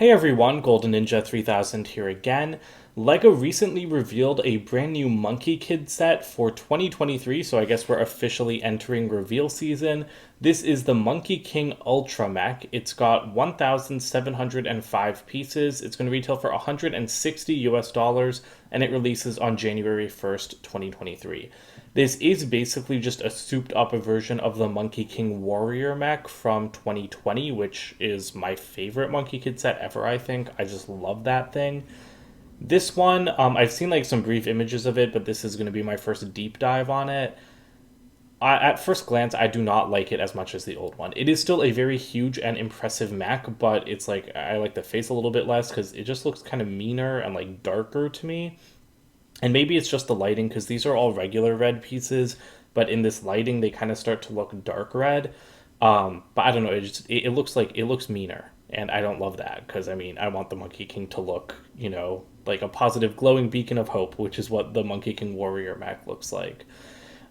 Hey everyone, Golden Ninja 3000 here again. LEGO recently revealed a brand new Monkey Kid set for 2023, so I guess we're officially entering reveal season. This is the Monkey King Ultra Mech. It's got 1,705 pieces. It's going to retail for 160 US dollars, and it releases on January 1st, 2023. This is basically just a souped up version of the Monkey King Warrior Mech from 2020, which is my favorite Monkey Kid set ever, I think. I just love that thing. This one, I've seen like some brief images of it, but this is going to be my first deep dive on it. At first glance, I do not like it as much as the old one. It is still a very huge and impressive mech, but it's like I like the face a little bit less because it just looks kind of meaner and like darker to me. And maybe it's just the lighting because these are all regular red pieces, but in this lighting they kind of start to look dark red. But I don't know. It looks like it looks meaner, and I don't love that because I mean I want the Monkey King to look like a positive glowing beacon of hope, which is what the Monkey King Warrior Mech looks like.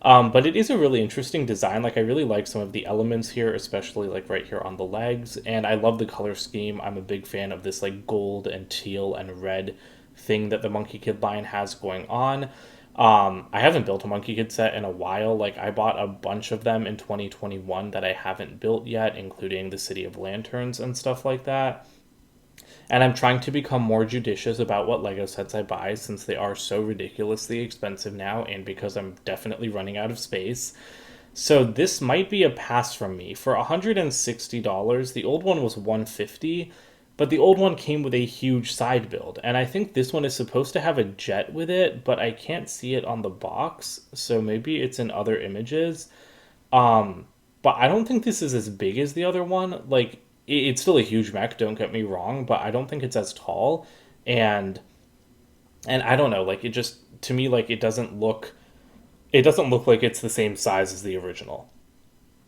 But it is a really interesting design. Like I really like some of the elements here, especially like right here on the legs, and I love the color scheme. I'm a big fan of this like gold and teal and red thing that the Monkey Kid line has going on. I haven't built a Monkey Kid set in a while. Like I bought a bunch of them in 2021 that I haven't built yet, including the City of Lanterns and stuff like that. And I'm trying to become more judicious about what Lego sets I buy since they are so ridiculously expensive now and because I'm definitely running out of space. So this might be a pass from me. For $160, the old one was $150, but the old one came with a huge side build. And I think this one is supposed to have a jet with it, but I can't see it on the box, so maybe it's in other images. But I don't think this is as big as the other one. Like it's still a huge mech, don't get me wrong, but I don't think it's as tall. And and I don't know, like it just to me like it doesn't look like it's the same size as the original.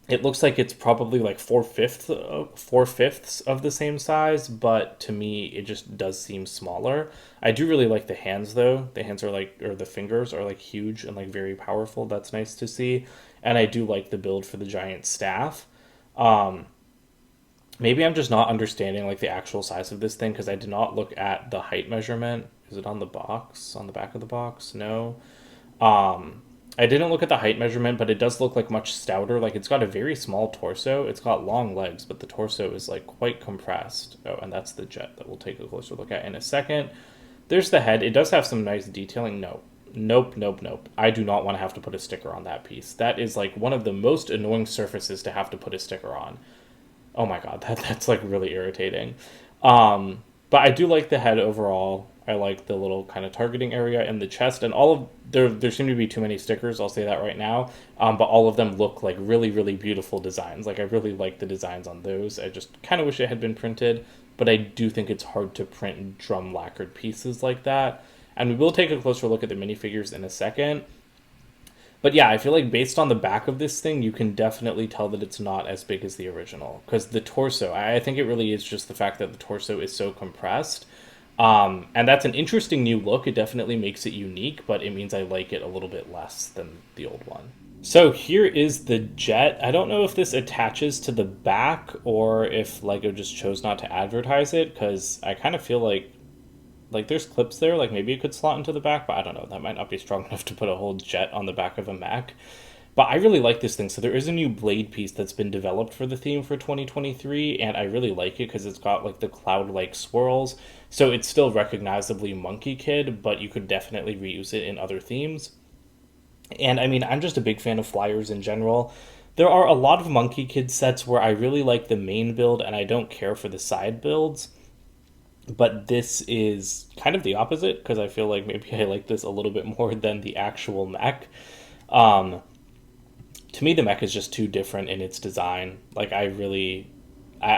It looks like it's probably like four fifths of the same size, but to me it just does seem smaller. I do really like the hands though. The hands are like, or the fingers are like huge and like very powerful. That's nice to see, and I do like the build for the giant staff. Um, Maybe I'm just not understanding like the actual size of this thing because I did not look at the height measurement. Is it on the box? On the back of the box? No. Um, I didn't look at the height measurement, but it does look like much stouter. Like it's got a very small torso. It's got long legs, but the torso is like quite compressed. Oh, and that's the jet that we'll take a closer look at in a second. There's the head. It does have some nice detailing. No. Nope, nope, nope. I do not want to have to put a sticker on that piece. That is like one of the most annoying surfaces to have to put a sticker on. Oh my god, that's like really irritating. But I do like the head overall. I like the little kind of targeting area in the chest, and all of there seem to be too many stickers. I'll say that right now. But all of them look like really really beautiful designs. Like I really like the designs on those. I just kind of wish it had been printed, but I do think it's hard to print drum lacquered pieces like that. And we will take a closer look at the minifigures in a second. But yeah, I feel like based on the back of this thing, you can definitely tell that it's not as big as the original. Because the torso, I think it really is just the fact that the torso is so compressed. And that's an interesting new look. It definitely makes it unique, but it means I like it a little bit less than the old one. So here is the jet. I don't know if this attaches to the back or if LEGO just chose not to advertise it, because I kind of feel like there's clips there, like maybe it could slot into the back, but I don't know, that might not be strong enough to put a whole jet on the back of a Mac. But I really like this thing. So there is a new blade piece that's been developed for the theme for 2023, and I really like it because it's got like the cloud-like swirls. So it's still recognizably Monkey Kid, but you could definitely reuse it in other themes. And I mean, I'm just a big fan of flyers in general. There are a lot of Monkey Kid sets where I really like the main build and I don't care for the side builds. But this is kind of the opposite because I feel like maybe I like this a little bit more than the actual mech. Um, to me, the mech is just too different in its design. Like I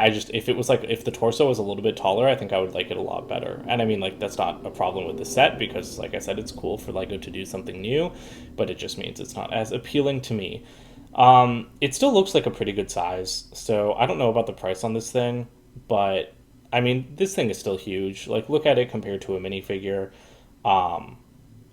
just if it was like if the torso was a little bit taller, I think I would like it a lot better. And I mean, like that's not a problem with the set because, like I said, it's cool for LEGO to do something new, but it just means it's not as appealing to me. It still looks like a pretty good size, so I don't know about the price on this thing, but I mean, this thing is still huge. Like, look at it compared to a minifigure. Um,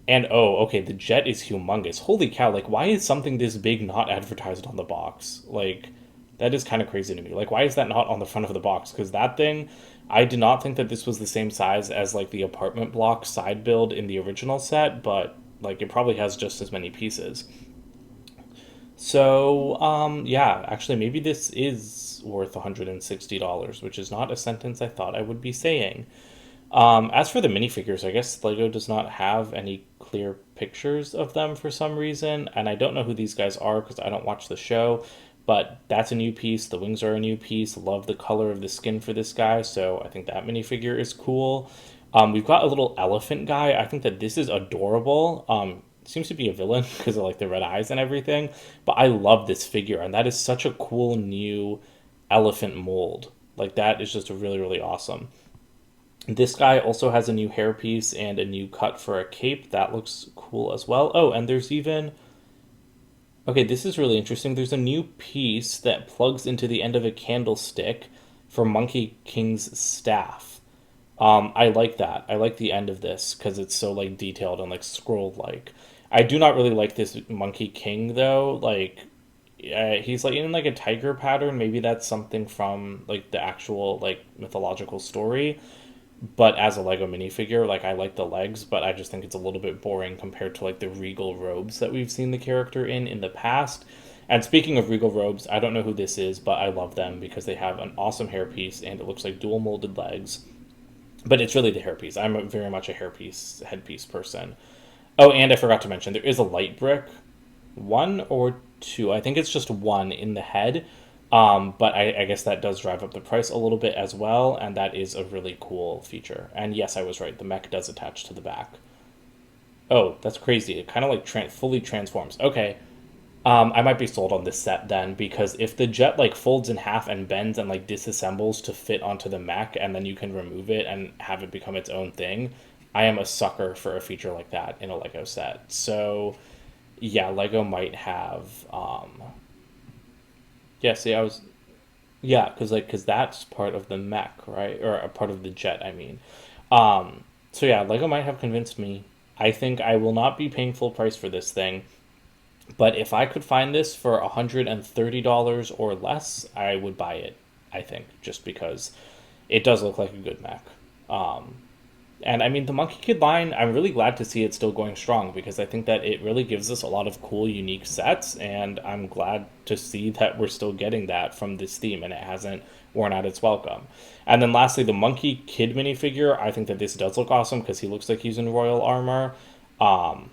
and oh, okay, the jet is humongous. Holy cow, like, why is something this big not advertised on the box? Like, that is kind of crazy to me. Like, why is that not on the front of the box? Because that thing, I did not think that this was the same size as like the apartment block side build in the original set, but like it probably has just as many pieces. So, yeah, actually, maybe this is worth $160, which is not a sentence I thought I would be saying. As for the minifigures, I guess Lego does not have any clear pictures of them for some reason, and I don't know who these guys are because I don't watch the show, but that's a new piece. The wings are a new piece. Love the color of the skin for this guy, so I think that minifigure is cool. We've got a little elephant guy. I think that this is adorable. Seems to be a villain because of like the red eyes and everything, but I love this figure, and that is such a cool new elephant mold. Like that is just really, really awesome. This guy also has a new hairpiece and a new cut for a cape. That looks cool as well. Oh, and there's even... Okay, this is really interesting. There's a new piece that plugs into the end of a candlestick for Monkey King's staff. I like that. I like the end of this because it's so like detailed and like scroll like. I do not really like this Monkey King though. Like, he's like in like a tiger pattern. Maybe that's something from like the actual like mythological story. But as a Lego minifigure, like I like the legs, but I just think it's a little bit boring compared to like the regal robes that we've seen the character in the past. And speaking of regal robes, I don't know who this is, but I love them because they have an awesome hairpiece and it looks like dual molded legs. But it's really the hairpiece. I'm very much a hairpiece, headpiece person. Oh, and I forgot to mention there is a light brick, one or two. I think it's just one in the head. But I guess that does drive up the price a little bit as well, and that is a really cool feature. And yes, I was right. The mech does attach to the back. Oh, that's crazy. It kind of like fully transforms. Okay, I might be sold on this set then, because if the jet like folds in half and bends and like disassembles to fit onto the mech, and then you can remove it and have it become its own thing, I am a sucker for a feature like that in a Lego set. So yeah, Lego might have. Yeah, see, I was yeah, because that's part of the mech, right? Or a part of the jet, I mean. So yeah, Lego might have convinced me. I think I will not be paying full price for this thing. But if I could find this for $130 or less, I would buy it, I think, just because it does look like a good mech. Um, and I mean, the Monkey Kid line, I'm really glad to see it still going strong because I think that it really gives us a lot of cool, unique sets. And I'm glad to see that we're still getting that from this theme and it hasn't worn out its welcome. And then lastly, the Monkey Kid minifigure, I think that this does look awesome because he looks like he's in royal armor. Um,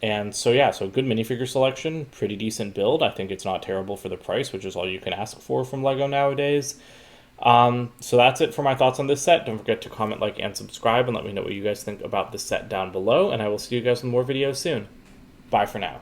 and so, yeah, so good minifigure selection, pretty decent build. I think it's not terrible for the price, which is all you can ask for from Lego nowadays. So that's it for my thoughts on this set. Don't forget to comment, like, and subscribe, and let me know what you guys think about this set down below, and I will see you guys in more videos soon. Bye for now.